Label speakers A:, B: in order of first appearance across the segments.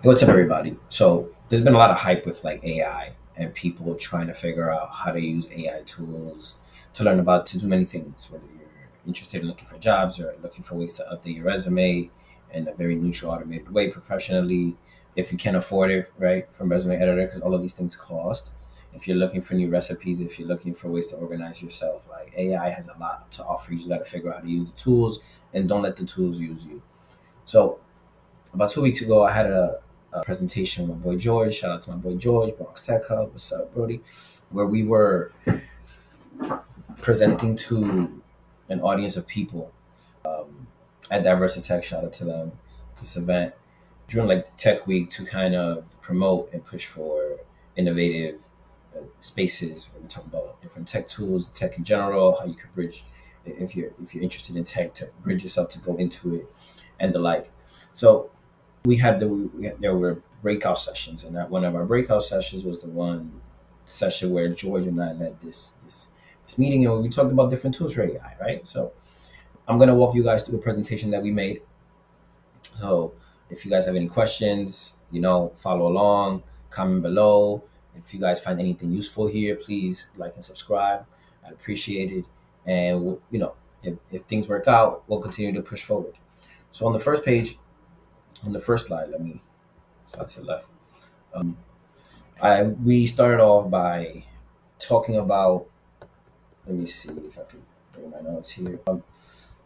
A: Hey, what's up, everybody? So there's been a lot of hype with like AI and people trying to figure out how to use AI tools to learn about to do many things. Whether you're interested in looking for jobs or looking for ways to update your resume in a very neutral, automated way professionally, if you can afford it, right? From resume editor, because all of these things cost. If you're looking for new recipes, if you're looking for ways to organize yourself, like AI has a lot to offer. You just got to figure out how to use the tools and don't let the tools use you. So about 2 weeks ago, I had a presentation with my boy George. Shout out to my boy George, Bronx Tech Hub. What's up, Brody? Where we were presenting to an audience of people at DiverseTech. Shout out to them. This event during like Tech Week to kind of promote and push for innovative spaces. Where we talk about different tech tools, tech in general, how you could bridge if you're interested in tech to bridge yourself to go into it, and the like. So there were breakout sessions, and that one of our breakout sessions was the one session where George and I led this meeting, and we talked about different tools for AI. Right. So I'm gonna walk you guys through the presentation that we made. So if you guys have any questions, follow along, comment below. If you guys find anything useful here, please like and subscribe. I'd appreciate it. And if things work out, we'll continue to push forward. So on the first page, on the first slide, let me slide to the left. We started off by talking about. Let me see if I can bring my notes here.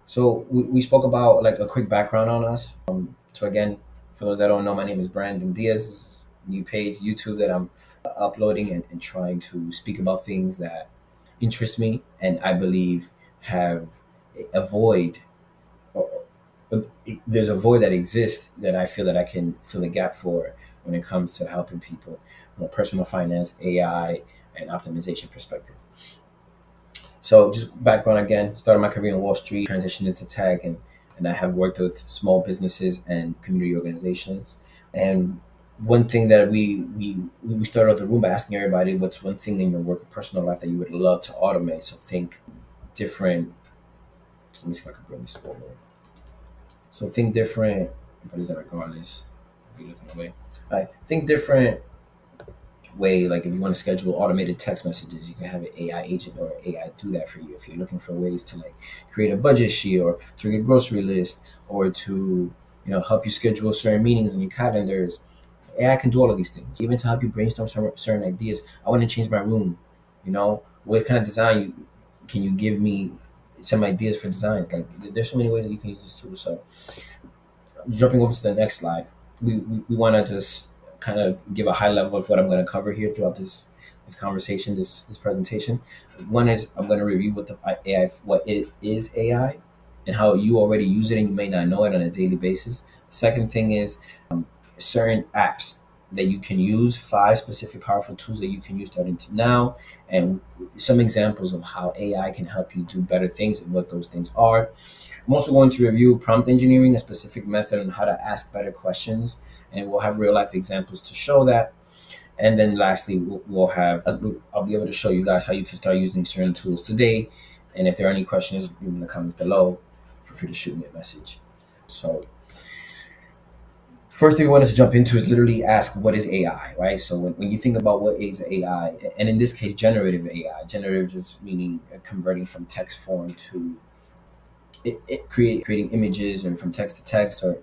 A: So we spoke about like a quick background on us. So again, for those that don't know, my name is Brandon Diaz. This is a new page, YouTube, that I'm uploading and trying to speak about things that interest me and I believe have a void. Or, there's a void that exists that I feel that I can fill a gap for when it comes to helping people from a personal finance, AI, and optimization perspective. So just background again, started my career in Wall Street, transitioned into tech, and I have worked with small businesses and community organizations. And one thing that we started out the room by asking everybody, what's one thing in your work or personal life that you would love to automate? So think different. Let me see if I can bring this forward. So think different. What is that regardless? I'll be looking away. All right. Think different way, like if you want to schedule automated text messages, you can have an AI agent or AI do that for you. If you're looking for ways to like create a budget sheet or to create a grocery list or to help you schedule certain meetings on your calendars, AI can do all of these things. Even to help you brainstorm certain ideas. I want to change my room. What kind of design can you give me some ideas for designs? Like there's so many ways that you can use this tool. So jumping over to the next slide, we want to just kind of give a high level of what I'm going to cover here throughout this conversation, this presentation. One is I'm going to review what it is AI, and how you already use it and you may not know it on a daily basis. The second thing is certain apps that you can use, 5 specific powerful tools that you can use starting to now, and some examples of how AI can help you do better things and what those things are. I'm also going to review prompt engineering, a specific method on how to ask better questions, and we'll have real life examples to show that. And then lastly, we'll have I'll be able to show you guys how you can start using certain tools today. And if there are any questions, leave them in the comments below. Feel free to shoot me a message. So first thing we want to jump into is literally ask what is AI, right? So when you think about what is AI, and in this case, generative AI, generative just meaning converting from text form to creating images and from text to text or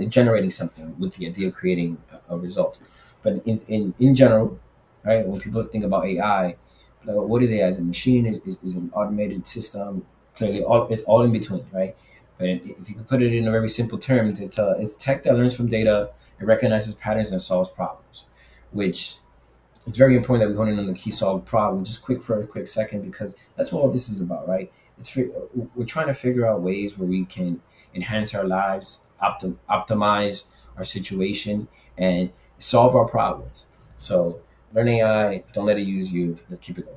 A: generating something with the idea of creating a result. But in general, right, when people think about AI, like, what is AI? Is a machine? Is an automated system? Clearly, it's all in between, right? But if you can put it in a very simple terms, it's tech that learns from data, it recognizes patterns and solves problems, which it's very important that we hone in on the key solved problem. Just quick for a quick second, because that's what all this is about, right? We're trying to figure out ways where we can enhance our lives, optimize our situation, and solve our problems. So learn AI, don't let it use you. Let's keep it going.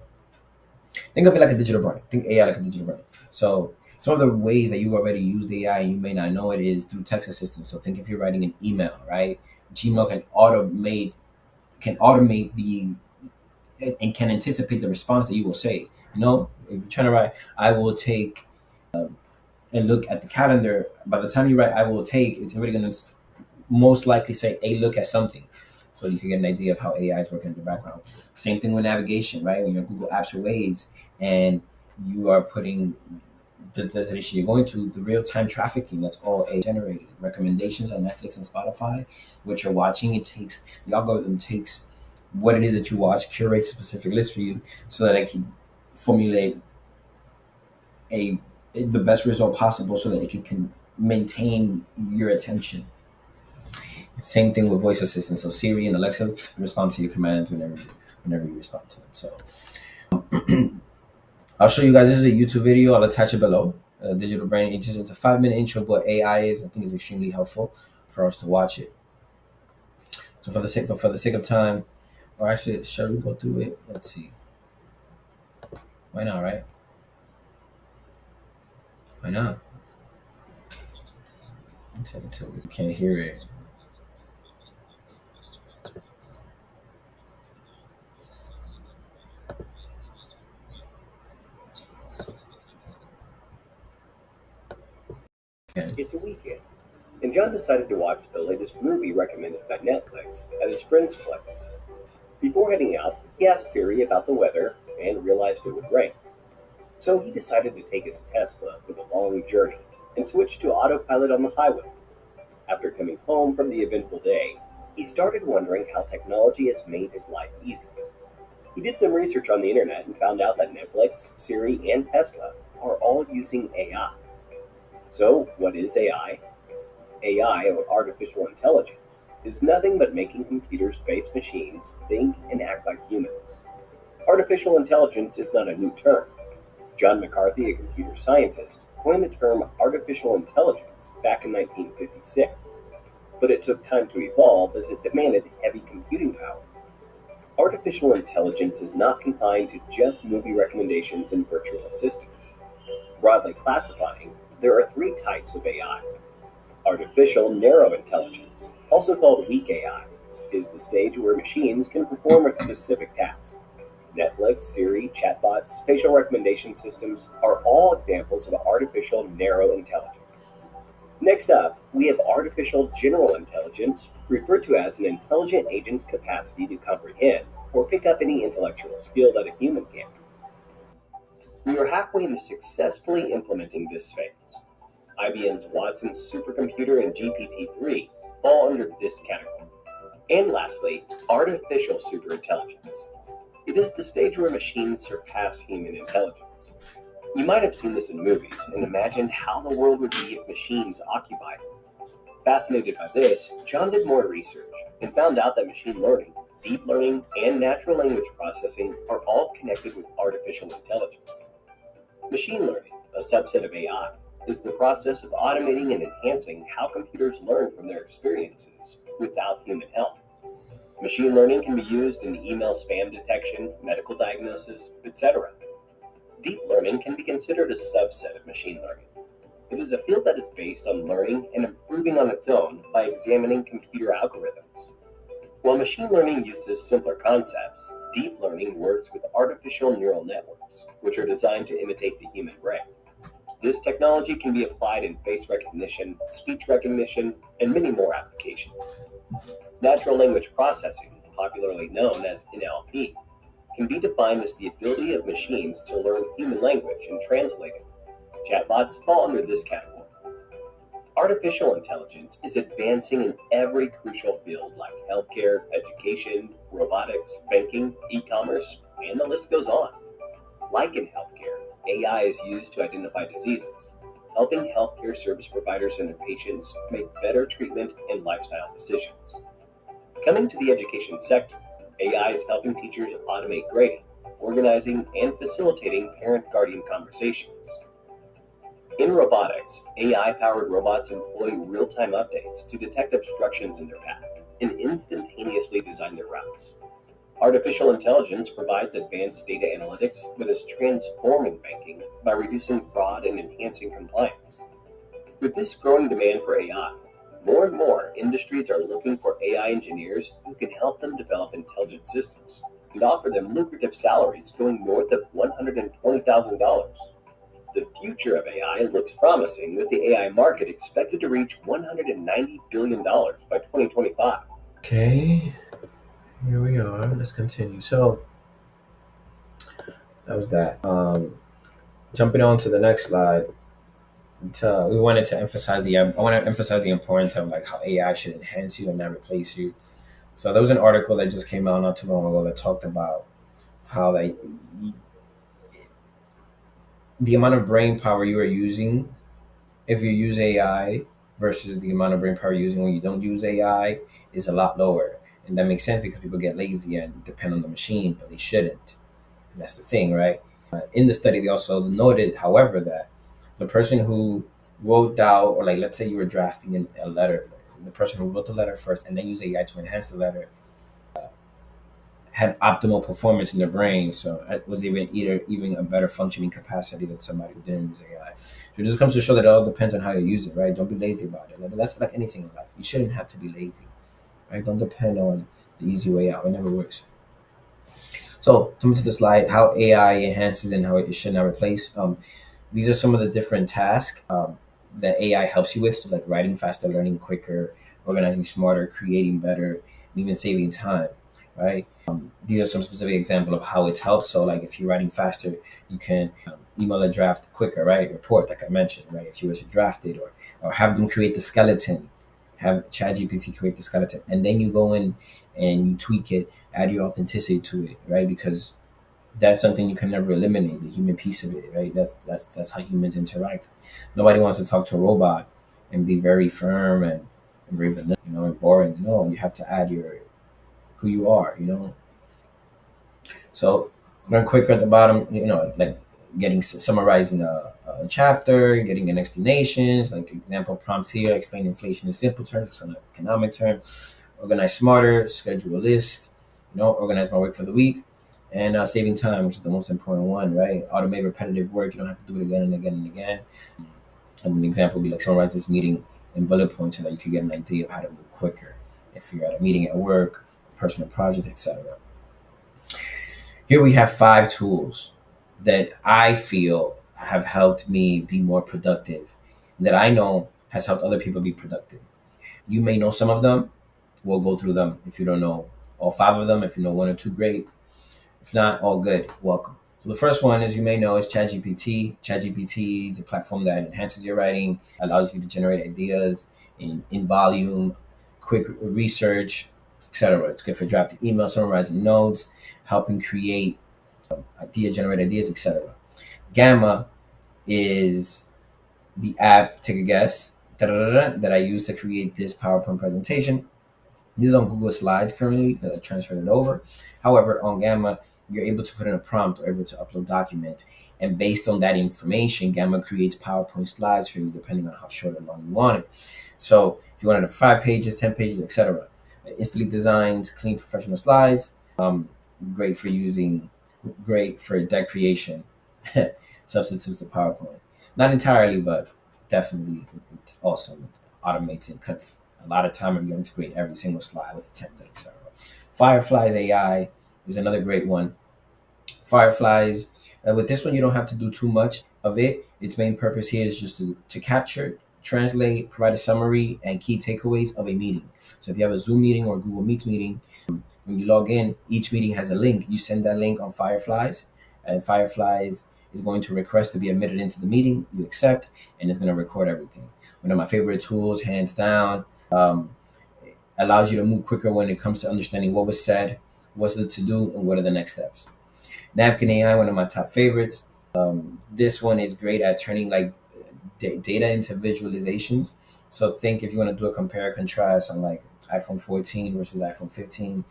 A: Think of it like a digital brain. Think AI like a digital brain. So some of the ways that you already use AI and you may not know it is through text assistance. So think if you're writing an email, right? Gmail can automate the and can anticipate the response that you will say. If you're trying to write, I will take, and look at the calendar. By the time you write, I will take, it's already going to most likely say, "Hey, look at something," so you can get an idea of how AI is working in the background. Same thing with navigation, right? When you're Google Apps or Waze, and you are putting the destination you're going to, the real time trafficking, that's all AI generated. Recommendations on Netflix and Spotify, what you're watching, it takes the algorithm takes what it is that you watch, curates a specific list for you, so that it can formulate the best result possible, so that it can maintain your attention. Same thing with voice assistants. So Siri and Alexa respond to your commands whenever you respond to them. So I'll show you guys. This is a YouTube video. I'll attach it below. Digital Brain. It's a 5 minute intro of what AI is. I think it's extremely helpful for us to watch it. So for the sake of time, or actually, shall we go through it? Let's see. Why not? Right? Why not? Until we can't hear it. Yeah.
B: It's a weekend, and John decided to watch the latest movie recommended by Netflix at his friend's place. Before heading out, he asked Siri about the weather and realized it would rain. So he decided to take his Tesla for the long journey and switch to autopilot on the highway. After coming home from the eventful day, he started wondering how technology has made his life easy. He did some research on the internet and found out that Netflix, Siri, and Tesla are all using AI. So, what is AI? AI, or artificial intelligence, is nothing but making computers-based machines think and act like humans. Artificial intelligence is not a new term. John McCarthy, a computer scientist, coined the term artificial intelligence back in 1956, but it took time to evolve as it demanded heavy computing power. Artificial intelligence is not confined to just movie recommendations and virtual assistants. Broadly classifying, there are three types of AI. Artificial narrow intelligence, also called weak AI, is the stage where machines can perform a specific task. Netflix, Siri, chatbots, facial recommendation systems are all examples of artificial narrow intelligence. Next up, we have artificial general intelligence, referred to as an intelligent agent's capacity to comprehend or pick up any intellectual skill that a human can. We are halfway into successfully implementing this phase. IBM's Watson supercomputer and GPT-3 fall under this category. And lastly, artificial superintelligence. It is the stage where machines surpass human intelligence. You might have seen this in movies and imagined how the world would be if machines occupied it. Fascinated by this, John did more research and found out that machine learning, deep learning, and natural language processing are all connected with artificial intelligence. Machine learning, a subset of AI, is the process of automating and enhancing how computers learn from their experiences without human help. Machine learning can be used in email spam detection, medical diagnosis, etc. Deep learning can be considered a subset of machine learning. It is a field that is based on learning and improving on its own by examining computer algorithms. While machine learning uses simpler concepts, deep learning works with artificial neural networks, which are designed to imitate the human brain. This technology can be applied in face recognition, speech recognition, and many more applications. Natural language processing, popularly known as NLP, can be defined as the ability of machines to learn human language and translate it. Chatbots fall under this category. Artificial intelligence is advancing in every crucial field like healthcare, education, robotics, banking, e-commerce, and the list goes on. Like in healthcare, AI is used to identify diseases, helping healthcare service providers and their patients make better treatment and lifestyle decisions. Coming to the education sector, AI is helping teachers automate grading, organizing, and facilitating parent-guardian conversations. In robotics, AI-powered robots employ real-time updates to detect obstructions in their path and instantaneously design their routes. Artificial intelligence provides advanced data analytics that is transforming banking by reducing fraud and enhancing compliance. With this growing demand for AI, more and more industries are looking for AI engineers who can help them develop intelligent systems and offer them lucrative salaries going north of $120,000. The future of AI looks promising, with the AI market expected to reach $190 billion by 2025.
A: Okay, here we are. Let's continue. So that was that. Jumping on to the next slide. We wanted to emphasize I want to emphasize the importance of like how AI should enhance you and not replace you. So there was an article that just came out not too long ago that talked about how like the amount of brain power you are using if you use AI versus the amount of brain power you're using when you don't use AI is a lot lower. And that makes sense because people get lazy and depend on the machine, but they shouldn't. And that's the thing, right? In the study, they also noted, however, that the person who wrote out, or like, let's say you were drafting a letter, the person who wrote the letter first and then used AI to enhance the letter had optimal performance in their brain. So it was even a better functioning capacity than somebody who didn't use AI. So it just comes to show that it all depends on how you use it, right? Don't be lazy about it. Like, that's like anything in life. You shouldn't have to be lazy, right? Don't depend on the easy way out. It never works. So coming to the slide, how AI enhances and how it should not replace. These are some of the different tasks that AI helps you with, so like writing faster, learning quicker, organizing smarter, creating better, and even saving time, right? These are some specific example of how it's helped. So like if you're writing faster, you can email a draft quicker, right? Report, like I mentioned, right? If you were to draft it or have them create the skeleton, have ChatGPT create the skeleton, and then you go in and you tweak it, add your authenticity to it, right? Because that's something you can never eliminate, the human piece of it, right? That's how humans interact. Nobody wants to talk to a robot and be very firm and very vanilla, and boring. No, you have to add your who you are, So learn quicker at the bottom, like getting summarizing a chapter, getting an explanations, like example prompts here, explain inflation in simple terms, it's an economic term. Organize smarter, schedule a list, organize my work for the week, and saving time, which is the most important one, right? Automate repetitive work. You don't have to do it again and again and again. And an example would be like summarize this meeting in bullet points so that you could get an idea of how to move quicker if you're at a meeting at work, personal project, etc. Here we have 5 tools that I feel have helped me be more productive, that I know has helped other people be productive. You may know some of them. We'll go through them. If you don't know all 5 of them, if you know one or two, great. If not, all good. Welcome. So the first one, as you may know, is ChatGPT. ChatGPT is a platform that enhances your writing, allows you to generate ideas in volume, quick research, etc. It's good for drafting emails, summarizing notes, helping create generate ideas, etc. Gamma is the app, take a guess, that I use to create this PowerPoint presentation. This is on Google Slides currently because I transferred it over. However, on Gamma, you're able to put in a prompt or able to upload document. And based on that information, Gamma creates PowerPoint slides for you depending on how short or long you want it. So if you wanted 5 pages, 10 pages, etc. Instantly designed, clean professional slides. Great for using, great for deck creation. Substitutes to PowerPoint. Not entirely, but definitely it also automates and cuts a lot of time and you integrate every single slide with the template, etc. Fireflies AI is another great one. Fireflies, with this one, you don't have to do too much of it. Its main purpose here is just to capture, translate, provide a summary, and key takeaways of a meeting. So if you have a Zoom meeting or a Google Meets meeting, when you log in, each meeting has a link. You send that link on Fireflies, and Fireflies is going to request to be admitted into the meeting. You accept, and it's going to record everything. One of my favorite tools, hands down. Allows you to move quicker when it comes to understanding what was said, what's the to do, and what are the next steps. Napkin AI, one of my top favorites. This one is great at turning like data into visualizations. So think if you want to do a compare contrast on like iPhone 14 versus iPhone 15,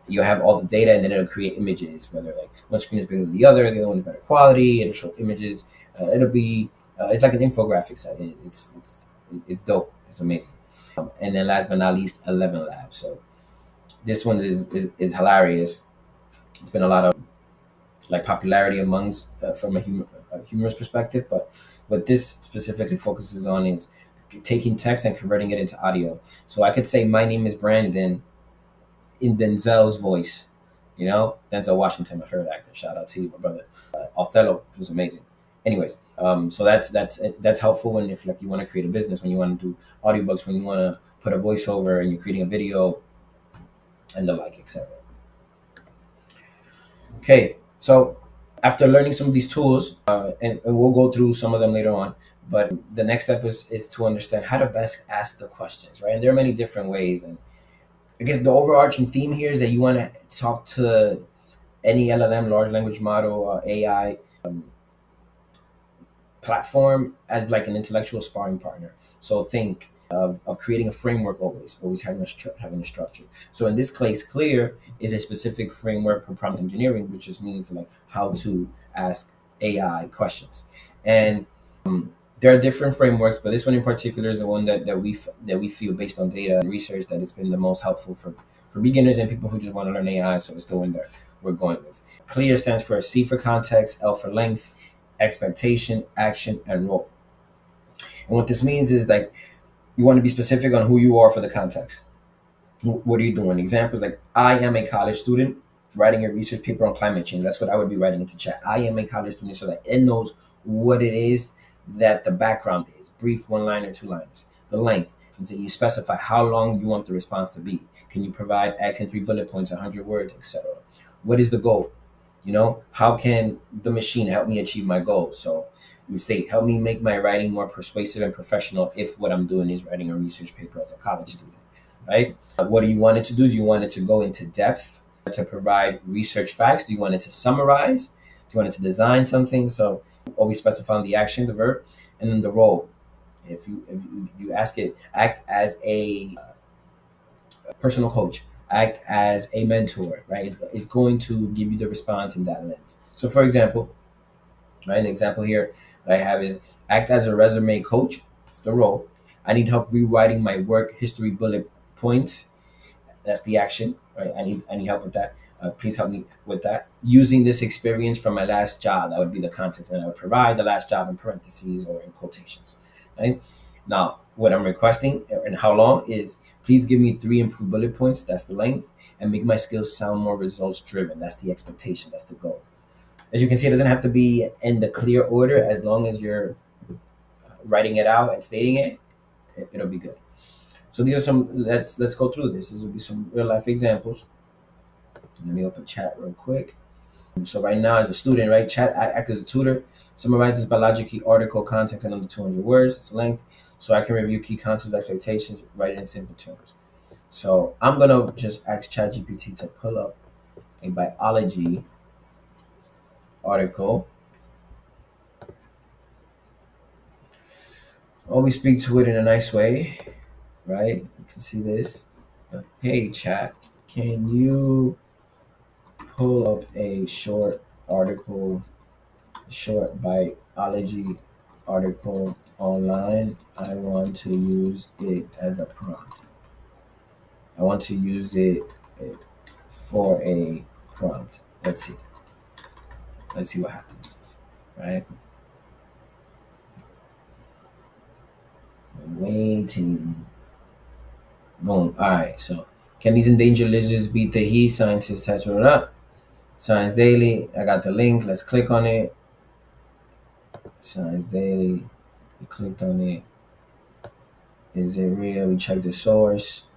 A: you have all the data and then it'll create images, whether like one screen is bigger than the other one is better quality, it'll show images. It'll be it's like an infographics. It's dope. It's amazing. And then last but not least, 11 Labs. So this one is hilarious. It's been a lot of like popularity amongst from a humorous perspective, but what this specifically focuses on is taking text and converting it into audio. So I could say my name is Brandon in Denzel's voice. Denzel Washington, my favorite actor. Shout out to you, my brother. Othello was amazing. Anyways, so that's helpful when if like you want to create a business, when you want to do audiobooks, when you want to put a voiceover and you're creating a video and the like, etc. Okay, so after learning some of these tools, and we'll go through some of them later on, but the next step is to understand how to best ask the questions, right? And there are many different ways, and I guess the overarching theme here is that you want to talk to any LLM, large language model, AI platform as like an intellectual sparring partner. So think of creating a framework, always having having a structure. So in this case, clear is a specific framework for prompt engineering, which just means like how to ask AI questions. And there are different frameworks, but this one in particular is the one that we feel based on data and research that it's been the most helpful for beginners and people who just want to learn AI. So it's the one that we're going with. Clear stands for C for context, L for length, expectation, action, and role. And what this means is like you want to be specific on who you are for the context. What are you doing? Examples like I am a college student writing a research paper on climate change. That's what I would be writing into chat. I am a college student, so that it knows what it is that the background is. Brief, one liner, two liners. The length. And so you specify how long you want the response to be. Can you provide X in three bullet points, 100 words, etc. What is the goal? How can the machine help me achieve my goal? So you state, help me make my writing more persuasive and professional if what I'm doing is writing a research paper as a college student, right? What do you want it to do? Do you want it to go into depth to provide research facts? Do you want it to summarize? Do you want it to design something? So always specify the action, the verb, and then the role. If you ask it, act as a personal coach, act as a mentor, right? It's going to give you the response in that lens. So, for example, right, the example here that I have is act as a resume coach. It's the role. I need help rewriting my work history bullet points. That's the action, right? I need help with that. Please help me with that. Using this experience from my last job, that would be the context, and I would provide the last job in parentheses or in quotations, right? Now, what I'm requesting and how long is please give me three improved bullet points. That's the length, and make my skills sound more results driven. That's the expectation. That's the goal. As you can see, it doesn't have to be in the clear order as long as you're writing it out and stating it'll be good. So these are some. Let's go through this. These will be some real life examples. Let me open chat real quick. So right now, as a student, right, chat act as a tutor. Summarize this biology key article context in under 200 words. It's length, so I can review key concepts, expectations, write it in simple terms. So I'm gonna just ask ChatGPT to pull up a biology article. Always speak to it in a nice way, right? You can see this. Hey, chat, can you pull up a short biology article online? I want to use it as a prompt. I want to use it for a prompt. Let's see. Let's see what happens, right? Waiting. Boom. All right. So, can these endangered lizards beat the heat? Scientists has it up. Science Daily. I got the link. Let's click on it. Science Daily. We clicked on it. Is it real? We checked the source.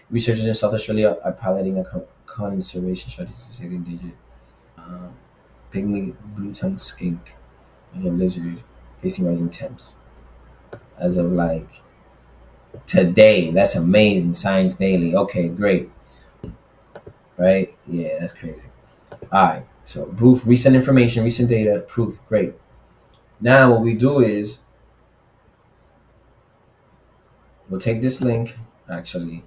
A: Researchers in South Australia are piloting a conservation strategy to save the endangered pygmy blue-tongued skink as a lizard facing rising temps. As of like today, that's amazing. Science Daily. Okay, great. Right? Yeah, that's crazy. All right. So proof, recent information, recent data, proof. Great. Now what we do is we'll take this link, actually,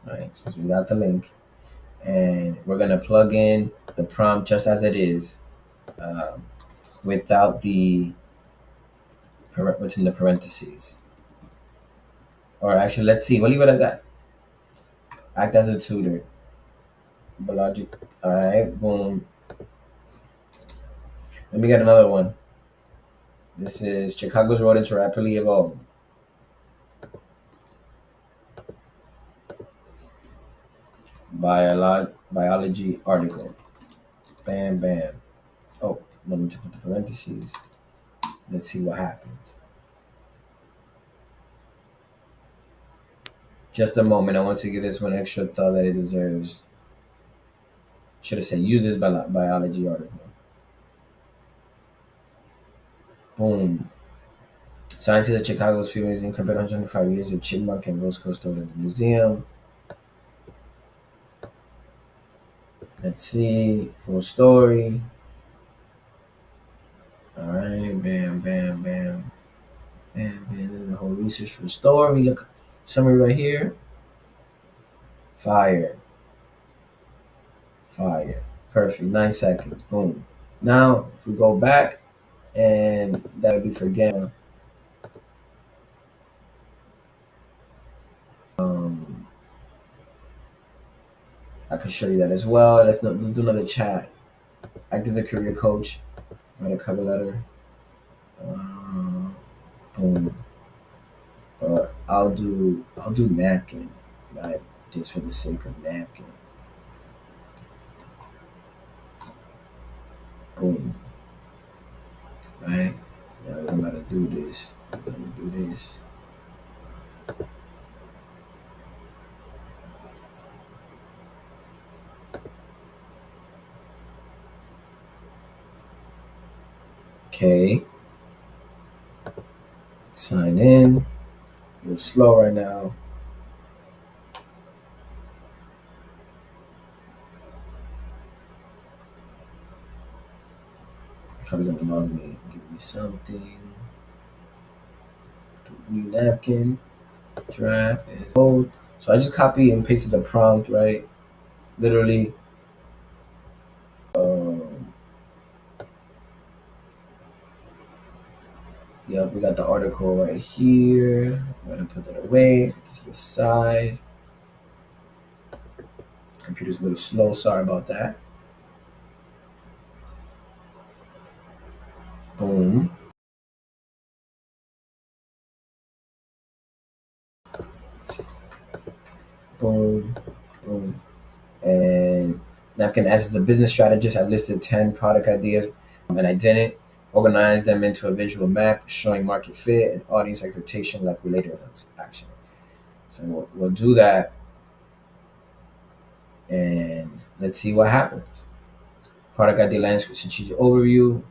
A: right? Since we got the link, and we're gonna plug in the prompt just as it is, um, without the what's in the parentheses. Or actually, let's see. We'll leave it as that. Act as a tutor. Biologic. All right. Boom. Let me get another one. This is Chicago's rodents are rapidly evolving. Biology article. Bam, bam. Oh, let me put the parentheses. Let's see what happens. Just a moment. I want to give this one extra thought that it deserves. Should have said use this biology article. Boom. Scientists at Chicago's Field Museum compared 125 years of chipmunk and roscoe stored in the museum. Let's see. Full story. All right. Bam, bam, bam. Bam, bam. This is the whole research for the story. Look. Summary right here. Fire. Fire. Perfect. 9 seconds. Boom. Now, if we go back, and that would be for gamma. Um, I can show you that as well. Let's do another chat. Act as a career coach. Write a cover letter. Uh, Boom. But I'll do napkin, right? Just for the sake of napkin. Boom. Right. Now we're gonna do this. We're gonna do this. Okay. Sign in. A little slow right now. Probably gonna log me. Give me something. New napkin. Draft is old. So I just copy and pasted the prompt, right? Literally. Um, yeah, we got the article right here. I'm gonna put that away. Put this to the side. Computer's a little slow. Sorry about that. Boom, boom, boom. And Napkin, as a business strategist, I've listed 10 product ideas, and I didn't organize them into a visual map showing market fit and audience expectation like related action. So we'll do that, and let's see what happens. Product idea landscape strategic overview.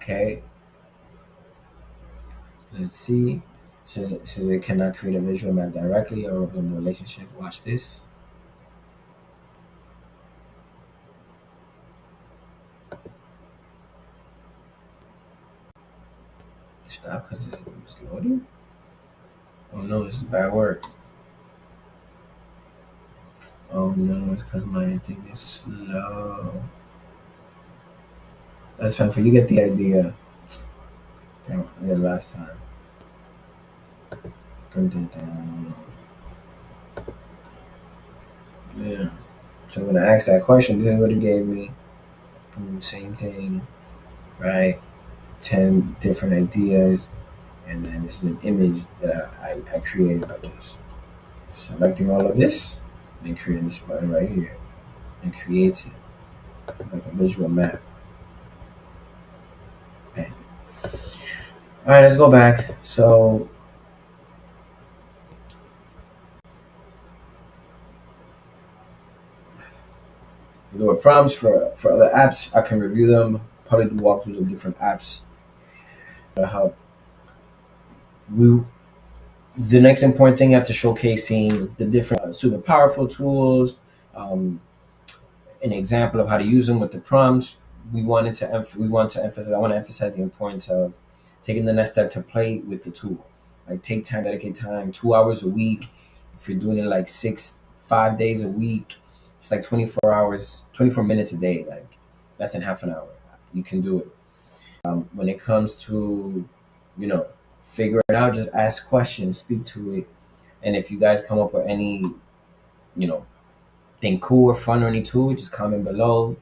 A: Okay, let's see. Says it cannot create a visual map directly or represent the relationship. Watch this. Stop because it's loading. Oh no, this is bad work. Oh no, it's because my thing is slow. That's fine. For you get the idea. Damn, I did it last time. Dun, dun, dun. Yeah. So I'm gonna ask that question. This is what it gave me. Boom, same thing, right? 10 different ideas, and then this is an image that I created by just selecting all of this and then creating this button right here and creates it like a visual map. Bam. All right, let's go back. So there were prompts for other apps. I can review them. Probably do walkthroughs of different apps to help. We the next important thing after showcasing the different super powerful tools, um, an example of how to use them with the prompts. We want to emphasize. I want to emphasize the importance of taking the next step to play with the tool. Like take time, dedicate time, 2 hours a week. If you're doing it like 5 days a week, it's like 24 hours, 24 minutes a day. Like less than half an hour. You can do it. When it comes to, you know, figure it out, just ask questions, speak to it, and if you guys come up with any, you know, thing cool or fun or any tool, just comment below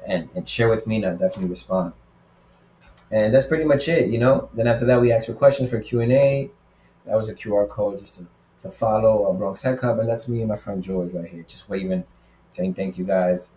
A: and share with me, and I'll definitely respond. And that's pretty much it, you know. Then after that, we ask for questions for Q&A. That was a QR code just to follow Bronx Tech Hub, and that's me and my friend George right here, just waving, saying thank you guys.